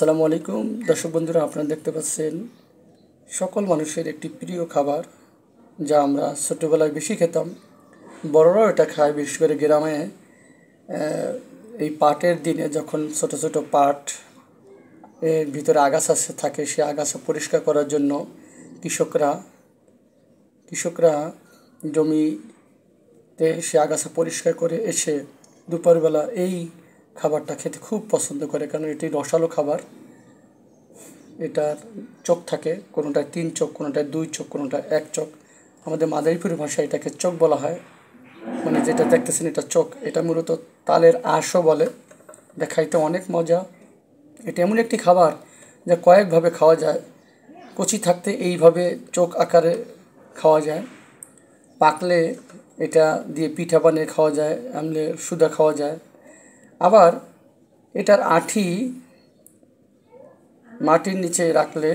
আসসালামু আলাইকুম দর্শক বন্ধুরা, আপনারা দেখতে পাচ্ছেন সকল মানুষের একটি প্রিয় খাবার, যা আমরা ছোটোবেলায় বেশি খেতাম। বড়রাও এটা খায়, বিশেষ করে গ্রামে। এই পাটের দিনে যখন ছোট ছোট পাট এর ভিতরে আগাছা থাকে, সেই আগাছা পরিষ্কার করার জন্য কৃষকরা কৃষকরা জমিতে সে আগাছা পরিষ্কার করে এসে দুপুরবেলা এই খাবারটা খেতে খুব পছন্দ করে, কারণ এটি রসালো খাবার। এটার চোখ থাকে, কোনোটায় 3 চোখ, কোনোটায় 2 চোখ, কোনোটায় 1 চোখ। আমাদের মাদারীপুরের ভাষায় এটাকে চোখ বলা হয়। মানে যেটা দেখতেছেন এটা চোখ, এটা মূলত তালের আঁশও বলে। এটা খাইতে অনেক মজা। এটা এমন একটি খাবার যা কয়েকভাবে খাওয়া যায়। কচি থাকতে এইভাবে চোখ আকারে খাওয়া যায়, পাকলে এটা দিয়ে পিঠা বানিয়ে খাওয়া যায়, এমনি সুদা খাওয়া যায়। আবার এটার আঁটি মাটির নিচে রাখলে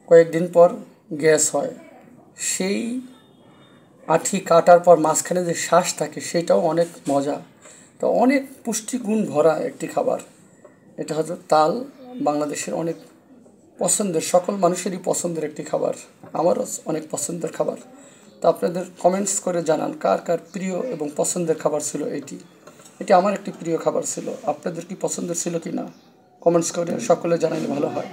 কয়েকদিন পর গ্যাস হয়। সেই আঁটি কাটার পর মাঝখানে যে শ্বাস থাকে, সেটাও অনেক মজা। তো অনেক পুষ্টিগুণ ভরা একটি খাবার। এটা হয়তো তাল বাংলাদেশের অনেক পছন্দের, সকল মানুষেরই পছন্দের একটি খাবার। আমারও অনেক পছন্দের খাবার। তো আপনাদের কমেন্টস করে জানান কার কার প্রিয় এবং পছন্দের খাবার ছিল এটি। এটি আমার একটি প্রিয় খাবার ছিল। আপনাদের কি পছন্দের ছিল কি না, কমেন্টস করে সকলে জানালে ভালো হয়।